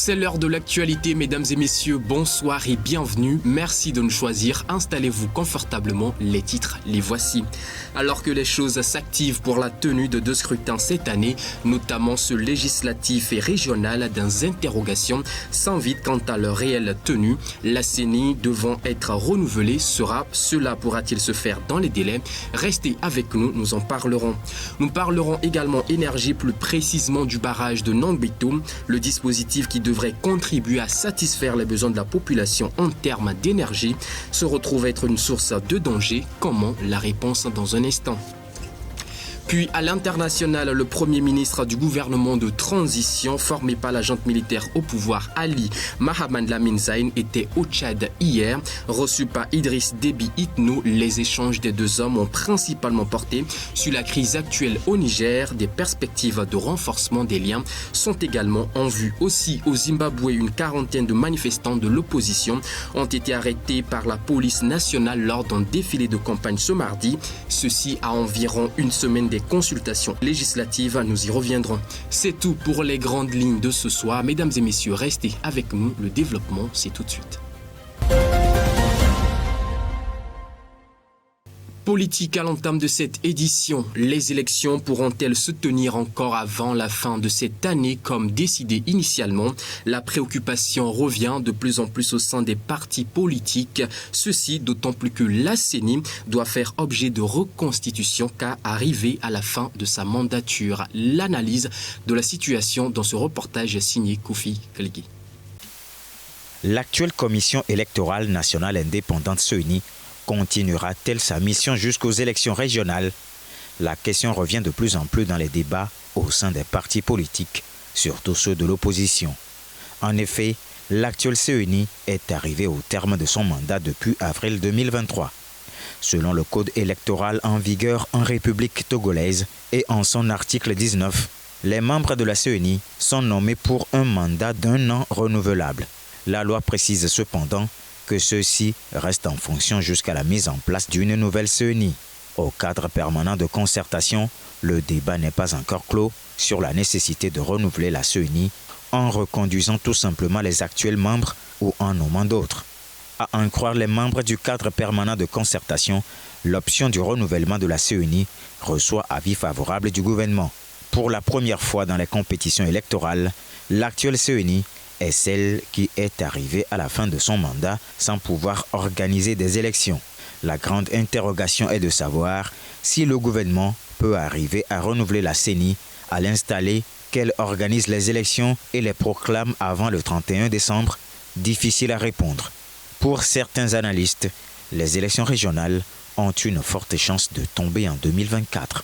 C'est l'heure de l'actualité, mesdames et messieurs, bonsoir et bienvenue. Merci de nous choisir. Installez-vous confortablement, les titres, les voici. Alors que les choses s'activent pour la tenue de 2 scrutins cette année, notamment ceux législatifs et régional, des interrogations s'invitent quant à leur réelle tenue. La CENI devant être renouvelée cela pourra-t-il se faire dans les délais? Restez avec nous, nous en parlerons. Nous parlerons également énergie, plus précisément du barrage de Nangbito, le dispositif qui devrait contribuer à satisfaire les besoins de la population en termes d'énergie se retrouve être une source de danger. Comment? La réponse dans un instant. Puis à l'international, le premier ministre du gouvernement de transition formé par la junte militaire au pouvoir Ali Mohamed Lamine Zaïne était au Tchad hier. Reçu par Idriss Déby Itno, les échanges des deux hommes ont principalement porté sur la crise actuelle au Niger. Des perspectives de renforcement des liens sont également en vue. Aussi au Zimbabwe, une quarantaine de manifestants de l'opposition ont été arrêtés par la police nationale lors d'un défilé de campagne ce mardi. Ceci à environ une semaine des consultations législatives, nous y reviendrons. C'est tout pour les grandes lignes de ce soir. Mesdames et messieurs, restez avec nous. Le développement, c'est tout de suite. Politique à l'entame de cette édition. Les élections pourront-elles se tenir encore avant la fin de cette année comme décidé initialement? La préoccupation revient de plus en plus au sein des partis politiques. Ceci d'autant plus que la CENI doit faire objet de reconstitution car arrivé à la fin de sa mandature. L'analyse de la situation dans ce reportage signé Kofi Kelgi. L'actuelle commission électorale nationale indépendante CENI continuera-t-elle sa mission jusqu'aux élections régionales? La question revient de plus en plus dans les débats au sein des partis politiques, surtout ceux de l'opposition. En effet, l'actuelle CENI est arrivée au terme de son mandat depuis avril 2023. Selon le code électoral en vigueur en République togolaise et en son article 19, les membres de la CENI sont nommés pour un mandat d'1 an renouvelable. La loi précise cependant que ceux-ci restent en fonction jusqu'à la mise en place d'une nouvelle CENI. Au cadre permanent de concertation, le débat n'est pas encore clos sur la nécessité de renouveler la CENI en reconduisant tout simplement les actuels membres ou en nommant d'autres. À en croire les membres du cadre permanent de concertation, l'option du renouvellement de la CENI reçoit avis favorable du gouvernement. Pour la première fois dans les compétitions électorales, l'actuelle CENI est celle qui est arrivée à la fin de son mandat sans pouvoir organiser des élections. La grande interrogation est de savoir si le gouvernement peut arriver à renouveler la CENI, à l'installer, qu'elle organise les élections et les proclame avant le 31 décembre. Difficile à répondre. Pour certains analystes, les élections régionales ont une forte chance de tomber en 2024.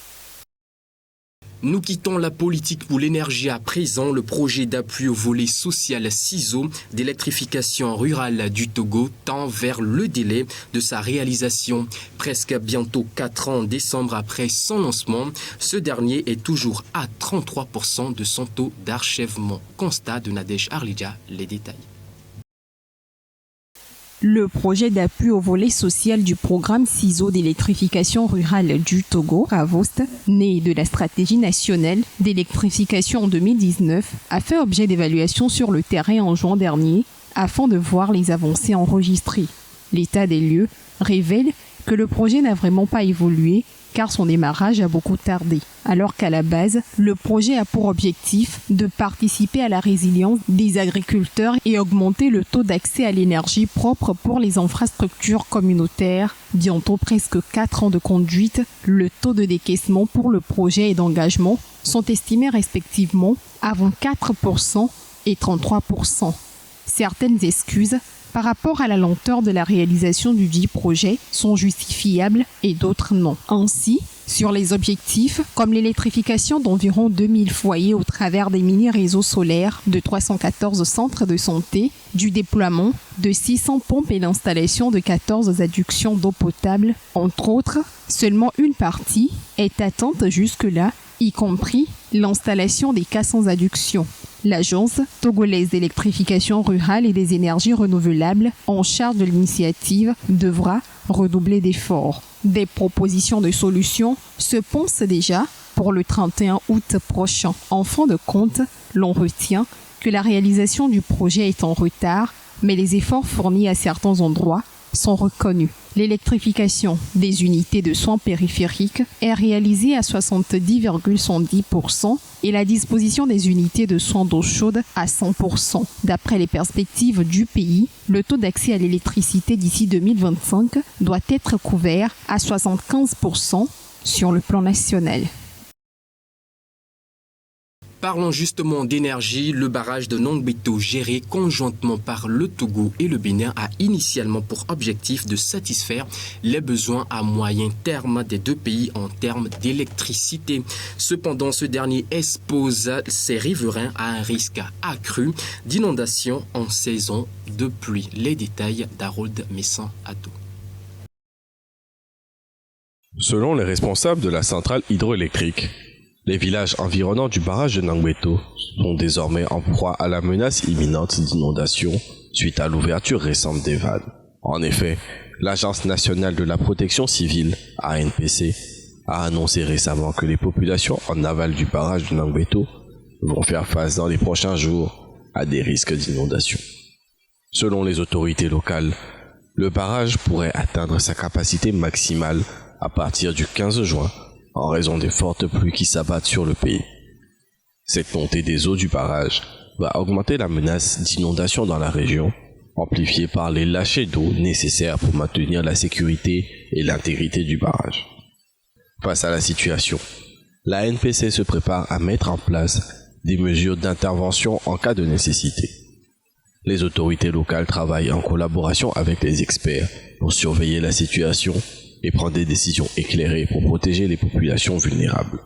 Nous quittons la politique pour l'énergie à présent. Le projet d'appui au volet social CISO d'électrification rurale du Togo tend vers le délai de sa réalisation. Presque bientôt 4 ans en décembre après son lancement, ce dernier est toujours à 33% de son taux d'achèvement. Constat de Nadège Arlidja, les détails. Le projet d'appui au volet social du programme CISO d'électrification rurale du Togo, RAVOST, né de la stratégie nationale d'électrification en 2019, a fait objet d'évaluation sur le terrain en juin dernier afin de voir les avancées enregistrées. L'état des lieux révèle que le projet n'a vraiment pas évolué car son démarrage a beaucoup tardé. Alors qu'à la base, le projet a pour objectif de participer à la résilience des agriculteurs et augmenter le taux d'accès à l'énergie propre pour les infrastructures communautaires. Bientôt presque 4 ans de conduite, le taux de décaissement pour le projet et d'engagement sont estimés respectivement à 24% et 33%. Certaines excuses par rapport à la lenteur de la réalisation du dit projet sont justifiables et d'autres non. Ainsi, sur les objectifs, comme l'électrification d'environ 2000 foyers au travers des mini-réseaux solaires de 314 centres de santé, du déploiement de 600 pompes et l'installation de 14 adductions d'eau potable, entre autres, seulement une partie est atteinte jusque-là, y compris l'installation des cas sans adduction. L'Agence togolaise d'électrification rurale et des énergies renouvelables en charge de l'initiative devra redoubler d'efforts. Des propositions de solutions se pensent déjà pour le 31 août prochain. En fin de compte, l'on retient que la réalisation du projet est en retard, mais les efforts fournis à certains endroits sont reconnus. L'électrification des unités de soins périphériques est réalisée à 70,110% et la disposition des unités de soins d'eau chaude à 100%. D'après les perspectives du pays, le taux d'accès à l'électricité d'ici 2025 doit être couvert à 75% sur le plan national. Parlons justement d'énergie, le barrage de Nangbeto géré conjointement par le Togo et le Bénin a initialement pour objectif de satisfaire les besoins à moyen terme des deux pays en termes d'électricité. Cependant, ce dernier expose ses riverains à un risque accru d'inondation en saison de pluie. Les détails d'Harold Messan-Ato. Selon les responsables de la centrale hydroélectrique, les villages environnants du barrage de Nangbeto sont désormais en proie à la menace imminente d'inondation suite à l'ouverture récente des vannes. En effet, l'Agence nationale de la protection civile, ANPC, a annoncé récemment que les populations en aval du barrage de Nangbeto vont faire face dans les prochains jours à des risques d'inondation. Selon les autorités locales, le barrage pourrait atteindre sa capacité maximale à partir du 15 juin en raison des fortes pluies qui s'abattent sur le pays. Cette montée des eaux du barrage va augmenter la menace d'inondation dans la région, amplifiée par les lâchers d'eau nécessaires pour maintenir la sécurité et l'intégrité du barrage. Face à la situation, la NPC se prépare à mettre en place des mesures d'intervention en cas de nécessité. Les autorités locales travaillent en collaboration avec les experts pour surveiller la situation et prendre des décisions éclairées pour protéger les populations vulnérables.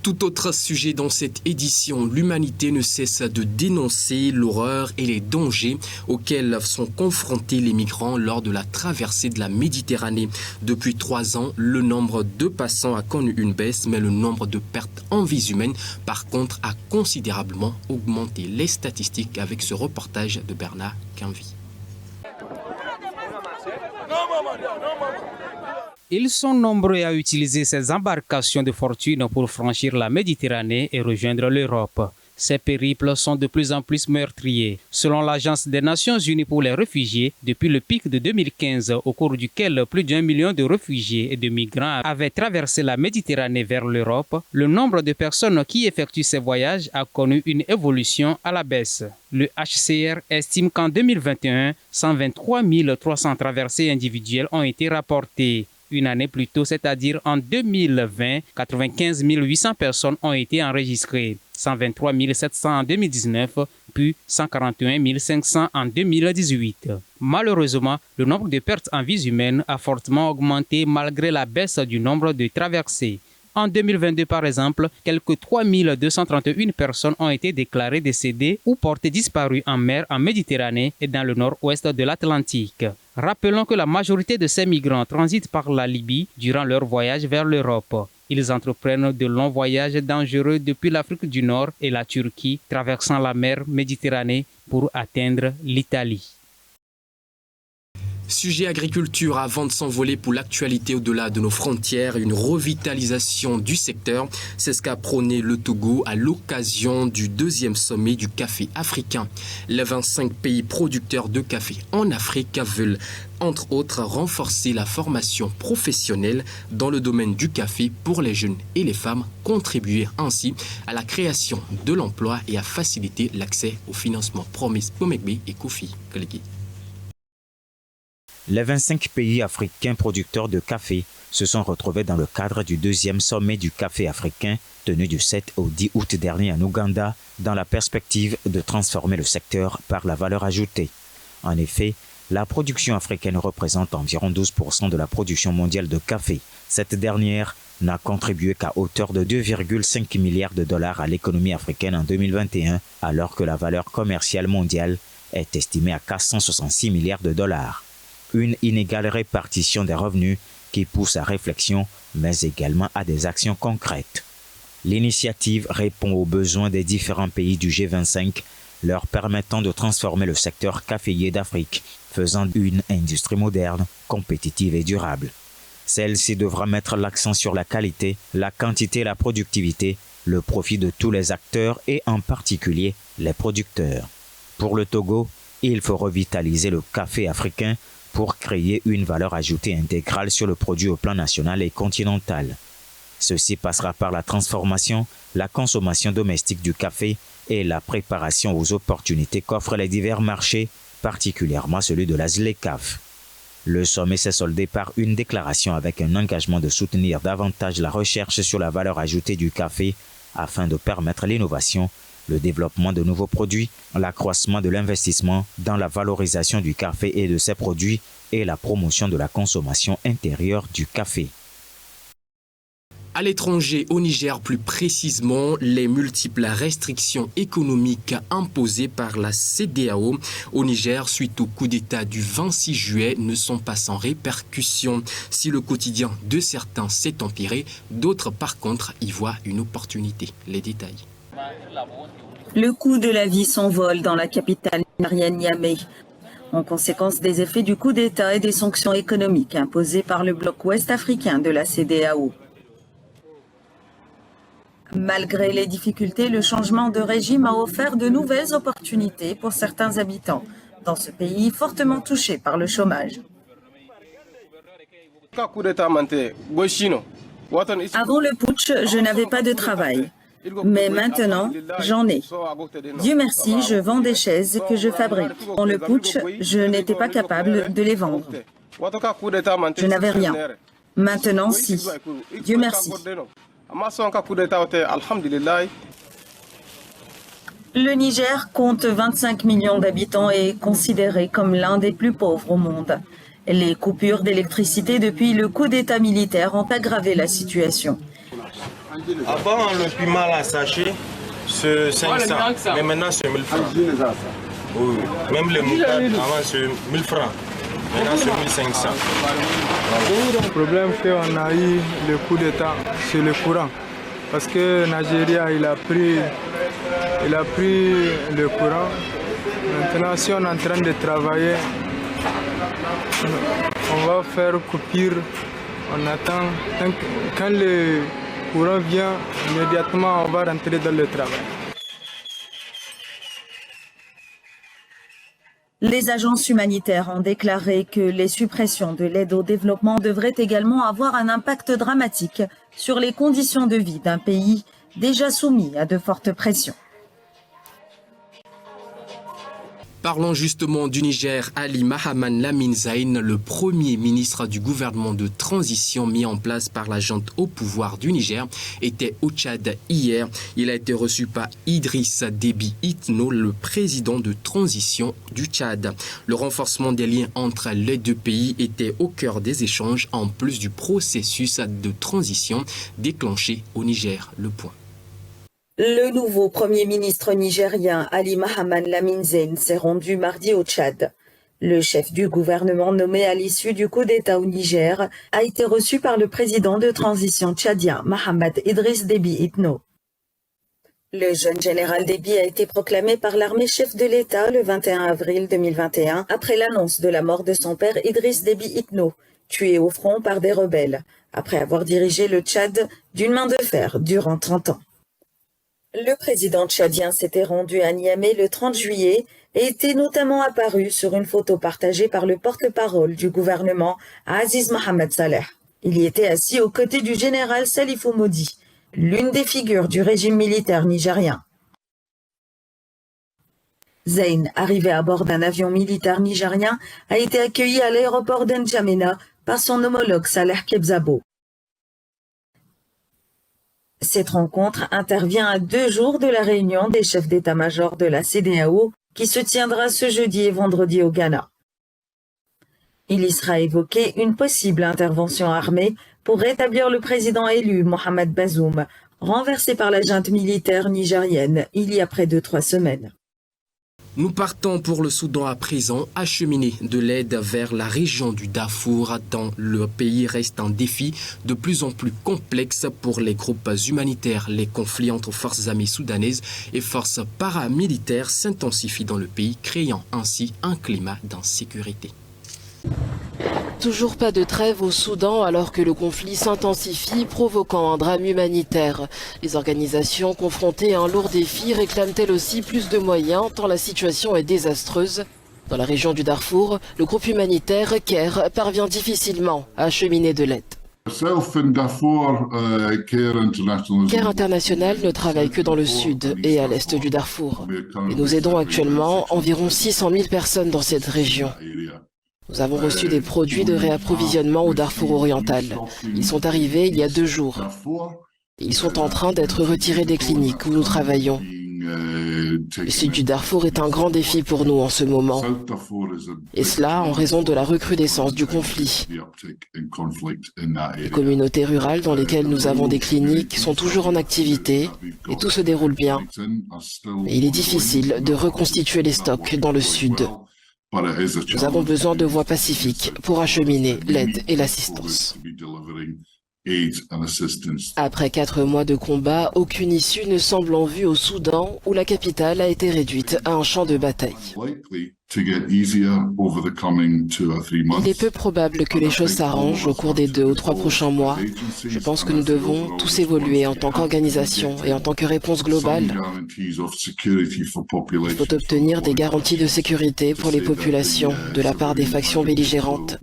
Tout autre sujet dans cette édition, l'humanité ne cesse de dénoncer l'horreur et les dangers auxquels sont confrontés les migrants lors de la traversée de la Méditerranée. Depuis 3 ans, le nombre de passants a connu une baisse, mais le nombre de pertes en vies humaines, par contre, a considérablement augmenté. Les statistiques avec ce reportage de Bernard Quinvy. Ils sont nombreux à utiliser ces embarcations de fortune pour franchir la Méditerranée et rejoindre l'Europe. Ces périples sont de plus en plus meurtriers. Selon l'Agence des Nations Unies pour les réfugiés, depuis le pic de 2015, au cours duquel plus d'1 million de réfugiés et de migrants avaient traversé la Méditerranée vers l'Europe, le nombre de personnes qui effectuent ces voyages a connu une évolution à la baisse. Le HCR estime qu'en 2021, 123 300 traversées individuelles ont été rapportées. Une année plus tôt, c'est-à-dire en 2020, 95 800 personnes ont été enregistrées, 123 700 en 2019, puis 141 500 en 2018. Malheureusement, le nombre de pertes en vies humaines a fortement augmenté malgré la baisse du nombre de traversées. En 2022, par exemple, quelques 3 231 personnes ont été déclarées décédées ou portées disparues en mer en Méditerranée et dans le nord-ouest de l'Atlantique. Rappelons que la majorité de ces migrants transitent par la Libye durant leur voyage vers l'Europe. Ils entreprennent de longs voyages dangereux depuis l'Afrique du Nord et la Turquie, traversant la mer Méditerranée pour atteindre l'Italie. Sujet agriculture avant de s'envoler pour l'actualité au-delà de nos frontières, une revitalisation du secteur. C'est ce qu'a prôné le Togo à l'occasion du 2e sommet du café africain. Les 25 pays producteurs de café en Afrique veulent, entre autres, renforcer la formation professionnelle dans le domaine du café pour les jeunes et les femmes, contribuer ainsi à la création de l'emploi et à faciliter l'accès au financement. Promise Pomekbe et Kofi Kalegi. Les 25 pays africains producteurs de café se sont retrouvés dans le cadre du 2e sommet du café africain tenu du 7 au 10 août dernier en Ouganda dans la perspective de transformer le secteur par la valeur ajoutée. En effet, la production africaine représente environ 12% de la production mondiale de café. Cette dernière n'a contribué qu'à hauteur de 2,5 milliards de dollars à l'économie africaine en 2021, alors que la valeur commerciale mondiale est estimée à 466 milliards de dollars. Une inégale répartition des revenus qui pousse à réflexion, mais également à des actions concrètes. L'initiative répond aux besoins des différents pays du G25, leur permettant de transformer le secteur caféier d'Afrique, faisant une industrie moderne, compétitive et durable. Celle-ci devra mettre l'accent sur la qualité, la quantité et la productivité, le profit de tous les acteurs et en particulier les producteurs. Pour le Togo, il faut revitaliser le café africain pour créer une valeur ajoutée intégrale sur le produit au plan national et continental. Ceci passera par la transformation, la consommation domestique du café et la préparation aux opportunités qu'offrent les divers marchés, particulièrement celui de la ZLECAf. Le sommet s'est soldé par une déclaration avec un engagement de soutenir davantage la recherche sur la valeur ajoutée du café afin de permettre l'innovation, le développement de nouveaux produits, l'accroissement de l'investissement dans la valorisation du café et de ses produits et la promotion de la consommation intérieure du café. À l'étranger, au Niger plus précisément, les multiples restrictions économiques imposées par la CEDEAO au Niger suite au coup d'État du 26 juillet ne sont pas sans répercussions. Si le quotidien de certains s'est empiré, d'autres par contre y voient une opportunité. Les détails. Le coût de la vie s'envole dans la capitale nigérienne Niamey, en conséquence des effets du coup d'État et des sanctions économiques imposées par le bloc ouest africain de la CEDEAO. Malgré les difficultés, le changement de régime a offert de nouvelles opportunités pour certains habitants dans ce pays fortement touché par le chômage. Avant le putsch, je n'avais pas de travail. Mais maintenant, j'en ai. Dieu merci, je vends des chaises que je fabrique. Dans le putsch, je n'étais pas capable de les vendre. Je n'avais rien. Maintenant, si. Dieu merci. Le Niger compte 25 millions d'habitants et est considéré comme l'un des plus pauvres au monde. Les coupures d'électricité depuis le coup d'État militaire ont aggravé la situation. Avant, le piment à sachet, c'est 500, mais maintenant c'est 1000 francs. Oui. Même les moutardes, avant c'est 1000 francs, maintenant c'est 1500. Le problème qu'on a eu le coup d'État, c'est le courant. Parce que Nigeria, il a pris le courant. Maintenant, si on est en train de travailler, on va faire coupure. On attend. Quand le courant vient, immédiatement, on va rentrer dans le travail. Les agences humanitaires ont déclaré que les suppressions de l'aide au développement devraient également avoir un impact dramatique sur les conditions de vie d'un pays déjà soumis à de fortes pressions. Parlons justement du Niger. Ali Mahaman Lamine Zein, le premier ministre du gouvernement de transition mis en place par la junte au pouvoir du Niger, était au Tchad hier. Il a été reçu par Idriss Déby Itno, le président de transition du Tchad. Le renforcement des liens entre les deux pays était au cœur des échanges en plus du processus de transition déclenché au Niger. Le point. Le nouveau Premier ministre nigérien Ali Mahaman Lamine Zein s'est rendu mardi au Tchad. Le chef du gouvernement nommé à l'issue du coup d'État au Niger a été reçu par le président de transition tchadien Mohamed Idriss Déby Itno. Le jeune général Déby a été proclamé par l'armée chef de l'État le 21 avril 2021 après l'annonce de la mort de son père Idriss Déby Itno, tué au front par des rebelles, après avoir dirigé le Tchad d'une main de fer durant 30 ans. Le président tchadien s'était rendu à Niamey le 30 juillet et était notamment apparu sur une photo partagée par le porte-parole du gouvernement, Aziz Mohamed Saleh. Il y était assis aux côtés du général Salifou Modi, l'une des figures du régime militaire nigérien. Zein, arrivé à bord d'un avion militaire nigérien, a été accueilli à l'aéroport d'Njamena par son homologue Saleh Kebzabo. Cette rencontre intervient à 2 jours de la réunion des chefs d'état-major de la CEDEAO qui se tiendra ce jeudi et vendredi au Ghana. Il y sera évoqué une possible intervention armée pour rétablir le président élu Mohamed Bazoum, renversé par la junte militaire nigérienne il y a près de 3 semaines. Nous partons pour le Soudan à présent, acheminer de l'aide vers la région du Darfour dans le pays reste un défi de plus en plus complexe pour les groupes humanitaires. Les conflits entre forces armées soudanaises et forces paramilitaires s'intensifient dans le pays, créant ainsi un climat d'insécurité. toujours pas de trêve au Soudan alors que le conflit s'intensifie, provoquant un drame humanitaire. Les organisations confrontées à un lourd défi réclament elles aussi plus de moyens tant la situation est désastreuse. Dans la région du Darfour, le groupe humanitaire CARE parvient difficilement à acheminer de l'aide. CARE International ne travaille que dans le sud et à l'est du Darfour. Et nous aidons actuellement environ 600 000 personnes dans cette région. Nous avons reçu des produits de réapprovisionnement au Darfour oriental. Ils sont arrivés il y a 2 jours. Ils sont en train d'être retirés des cliniques où nous travaillons. Le sud du Darfour est un grand défi pour nous en ce moment. Et cela en raison de la recrudescence du conflit. Les communautés rurales dans lesquelles nous avons des cliniques sont toujours en activité et tout se déroule bien. Mais il est difficile de reconstituer les stocks dans le sud. Nous avons besoin de voies pacifiques pour acheminer l'aide et l'assistance. Après 4 mois de combat, aucune issue ne semble en vue au Soudan, où la capitale a été réduite à un champ de bataille. Il est peu probable que les choses s'arrangent au cours des 2 ou 3 prochains mois. Je pense que nous devons tous évoluer en tant qu'organisation et en tant que réponse globale. Il faut obtenir des garanties de sécurité pour les populations de la part des factions belligérantes,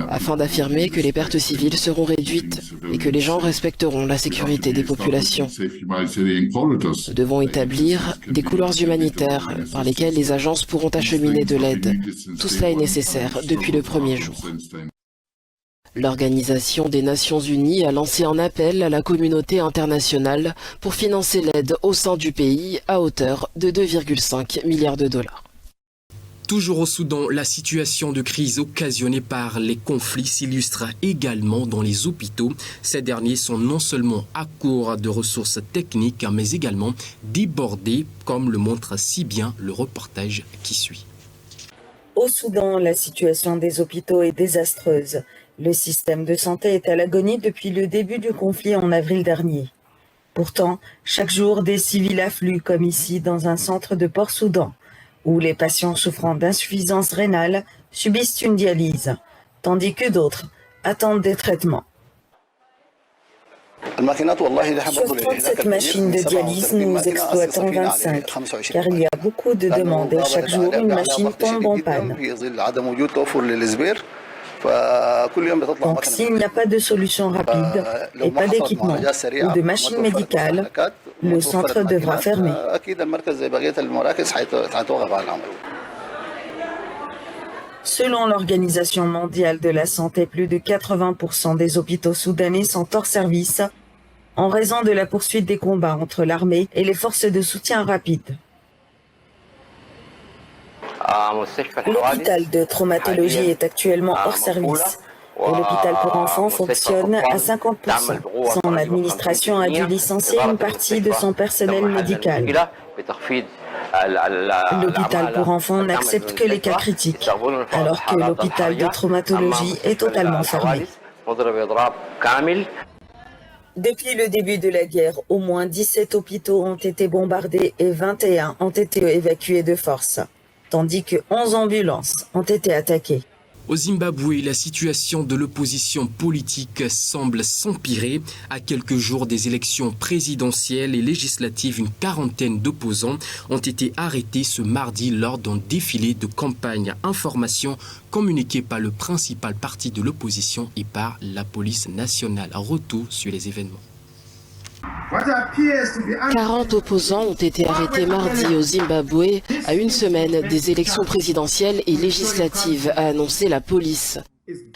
afin d'affirmer que les pertes civiles seront réduites et que les gens respecteront la sécurité des populations. Nous devons établir des couloirs humanitaires par lesquels les agences pourront acheminer de l'aide. Tout cela est nécessaire depuis le premier jour. L'Organisation des Nations Unies a lancé un appel à la communauté internationale pour financer l'aide au sein du pays à hauteur de 2,5 milliards de dollars. Toujours au Soudan, la situation de crise occasionnée par les conflits s'illustre également dans les hôpitaux. Ces derniers sont non seulement à court de ressources techniques, mais également débordés, comme le montre si bien le reportage qui suit. Au Soudan, la situation des hôpitaux est désastreuse. Le système de santé est à l'agonie depuis le début du conflit en avril dernier. Pourtant, chaque jour, des civils affluent, comme ici, dans un centre de Port-Soudan, où les patients souffrant d'insuffisance rénale subissent une dialyse, tandis que d'autres attendent des traitements. Sur 37 machines de dialyse, nous exploitons 25, car il y a beaucoup de demandes et chaque jour, une machine tombe en panne. Donc, s'il n'y a pas de solution rapide et pas d'équipement ou de machine médicale, le centre devra fermer. Selon l'Organisation mondiale de la santé, plus de 80% des hôpitaux soudanais sont hors service en raison de la poursuite des combats entre l'armée et les forces de soutien rapide. L'hôpital de traumatologie est actuellement hors service et l'hôpital pour enfants fonctionne à 50%. Son administration a dû licencier une partie de son personnel médical. L'hôpital pour enfants n'accepte que les cas critiques, alors que l'hôpital de traumatologie est totalement fermé. Depuis le début de la guerre, au moins 17 hôpitaux ont été bombardés et 21 ont été évacués de force, tandis que 11 ambulances ont été attaquées. Au Zimbabwe, la situation de l'opposition politique semble s'empirer. À quelques jours des élections présidentielles et législatives, une quarantaine d'opposants ont été arrêtés ce mardi lors d'un défilé de campagne. Information communiquée par le principal parti de l'opposition et par la police nationale. Retour sur les événements. 40 opposants ont été arrêtés mardi au Zimbabwe à une semaine des élections présidentielles et législatives, a annoncé la police.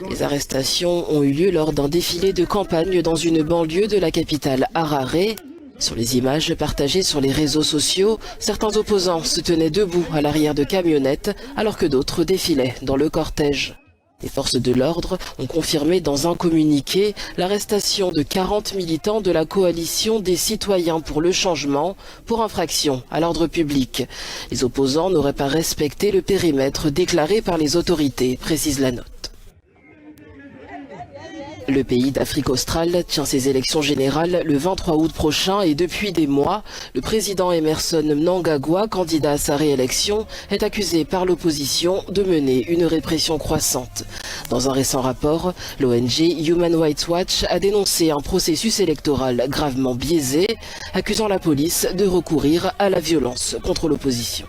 Les arrestations ont eu lieu lors d'un défilé de campagne dans une banlieue de la capitale Harare. Sur les images partagées sur les réseaux sociaux, certains opposants se tenaient debout à l'arrière de camionnettes alors que d'autres défilaient dans le cortège. Les forces de l'ordre ont confirmé dans un communiqué l'arrestation de 40 militants de la coalition des citoyens pour le changement pour infraction à l'ordre public. Les opposants n'auraient pas respecté le périmètre déclaré par les autorités, précise la note. Le pays d'Afrique australe tient ses élections générales le 23 août prochain et depuis des mois, le président Emmerson Mnangagwa, candidat à sa réélection, est accusé par l'opposition de mener une répression croissante. Dans un récent rapport, l'ONG Human Rights Watch a dénoncé un processus électoral gravement biaisé, accusant la police de recourir à la violence contre l'opposition.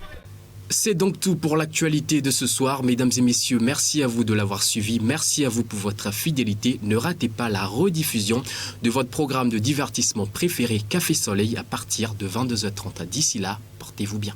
C'est donc tout pour l'actualité de ce soir. Mesdames et messieurs, merci à vous de l'avoir suivi. Merci à vous pour votre fidélité. Ne ratez pas la rediffusion de votre programme de divertissement préféré Café Soleil à partir de 22h30. D'ici là, portez-vous bien.